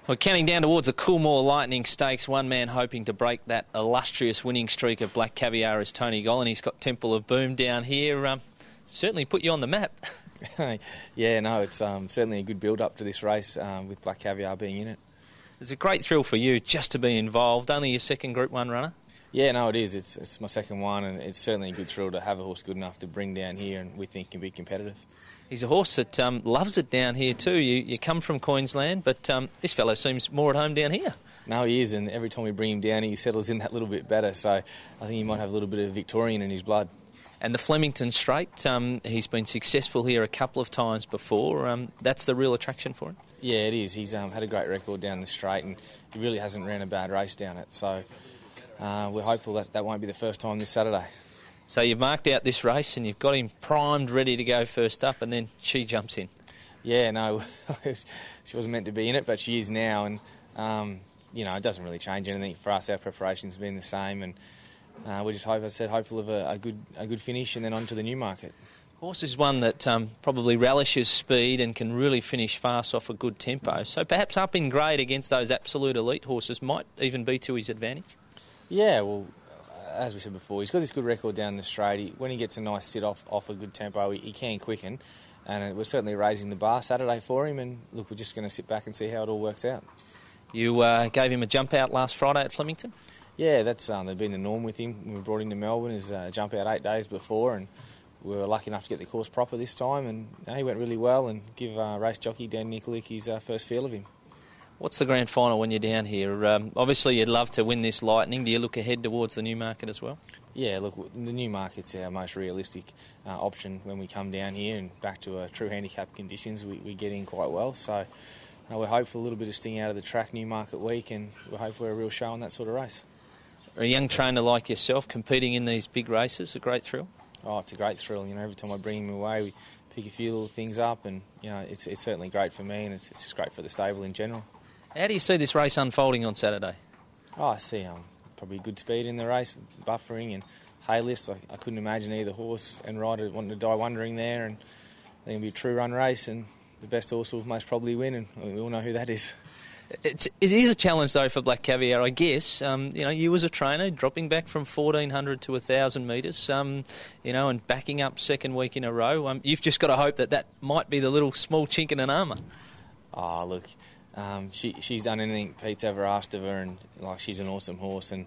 We're counting down towards the Coolmore Lightning Stakes. One man hoping to break that illustrious winning streak of Black Caviar is Tony Gollan. He's got Temple of Boom down here. Certainly put you on the map. Yeah, no, it's certainly a good build-up to this race with Black Caviar being in it. It's a great thrill for you just to be involved. Only your second Group 1 runner? Yeah, no, it is. It's my second one, and it's certainly a good thrill to have a horse good enough to bring down here and we think can be competitive. He's a horse that loves it down here too. You come from Queensland, but this fellow seems more at home down here. No, he is, and every time we bring him down, he settles in that little bit better. So I think he might have a little bit of Victorian in his blood. And the Flemington Straight, he's been successful here a couple of times before. That's the real attraction for him? Yeah, it is. He's had a great record down the straight, and he really hasn't ran a bad race down it. So we're hopeful that won't be the first time this Saturday. So you've marked out this race and you've got him primed, ready to go first up, and then she jumps in. Yeah, no, she wasn't meant to be in it, but she is now, and it doesn't really change anything for us. Our preparation's been the same, and we just hopeful of a good finish, and then on to the Newmarket. Horse is one that probably relishes speed and can really finish fast off a good tempo. So perhaps up in grade against those absolute elite horses might even be to his advantage. Yeah, well, as we said before, he's got this good record down the straight. When he gets a nice sit off a good tempo, he can quicken. And we're certainly raising the bar Saturday for him. And look, we're just going to sit back and see how it all works out. You gave him a jump out last Friday at Flemington? Yeah, that's been the norm with him. We brought him to Melbourne as a jump out 8 days before, and we were lucky enough to get the course proper this time. And he went really well, and give race jockey Dan Nikolic his first feel of him. What's the grand final when you're down here? Obviously, you'd love to win this Lightning. Do you look ahead towards the Newmarket as well? Yeah, look, the Newmarket's our most realistic option when we come down here, and back to true handicap conditions, we get in quite well. So we're hopeful a little bit of sting out of the track Newmarket week, and we hope we're a real show on that sort of race. A young trainer like yourself competing in these big races, a great thrill? Oh, it's a great thrill. Every time I bring him away, we pick a few little things up, and it's certainly great for me, and it's just great for the stable in general. How do you see this race unfolding on Saturday? Oh, I see probably good speed in the race, buffering and hay-lifts. I couldn't imagine either horse and rider wanting to die wondering there, and I think it'll be a true run race, and the best horse will most probably win, and we all know who that is. It is a challenge, though, for Black Caviar, I guess. You as a trainer, dropping back from 1,400 to 1,000 metres, and backing up second week in a row. You've just got to hope that might be the little small chink in an armour. Oh, look, she's done anything Pete's ever asked of her, and she's an awesome horse, and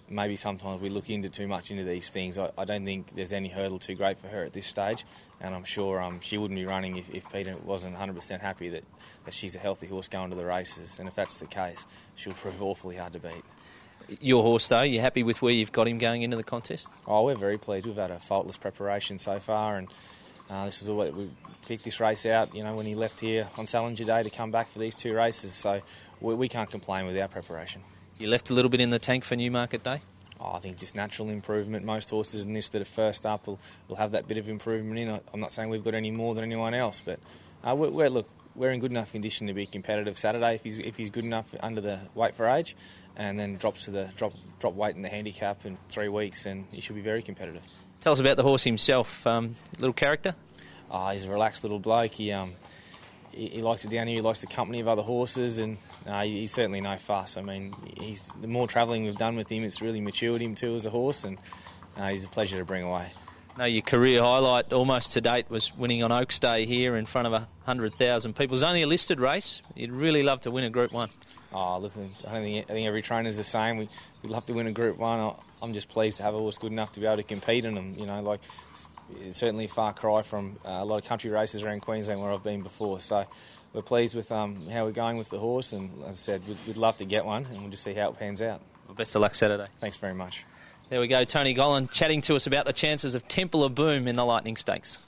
maybe sometimes we look too much into these things. I don't think there's any hurdle too great for her at this stage, and I'm sure she wouldn't be running if Peter wasn't 100% happy that she's a healthy horse going to the races, and if that's the case, she'll prove awfully hard to beat. Your horse, though, you happy with where you've got him going into the contest? Oh, we're very pleased. We've had a faultless preparation so far, and this is all we picked this race out, when he left here on Salinger Day to come back for these two races, so we can't complain with our preparation. You left a little bit in the tank for Newmarket Day? Oh, I think just natural improvement. Most horses in this that are first up will have that bit of improvement in. I'm not saying we've got any more than anyone else, but we're in good enough condition to be competitive Saturday if he's good enough under the weight for age, and then drops to the drop weight in the handicap in 3 weeks, and he should be very competitive. Tell us about the horse himself. Little character? Oh, he's a relaxed little bloke. He likes it down here. He likes the company of other horses, and he's certainly no fuss. I mean, the more travelling we've done with him, it's really matured him too as a horse, and he's a pleasure to bring away. No, your career highlight almost to date was winning on Oaks Day here in front of 100,000 people. It was only a listed race. You'd really love to win a Group 1. Oh, look, I think every trainer's the same. We'd love to win a Group 1. I'm just pleased to have a horse good enough to be able to compete in them. It's certainly a far cry from a lot of country races around Queensland where I've been before. So we're pleased with how we're going with the horse, and as I said, we'd love to get one, and we'll just see how it pans out. Well, best of luck Saturday. Thanks very much. There we go, Tony Gollan chatting to us about the chances of Temple of Boom in the Lightning Stakes.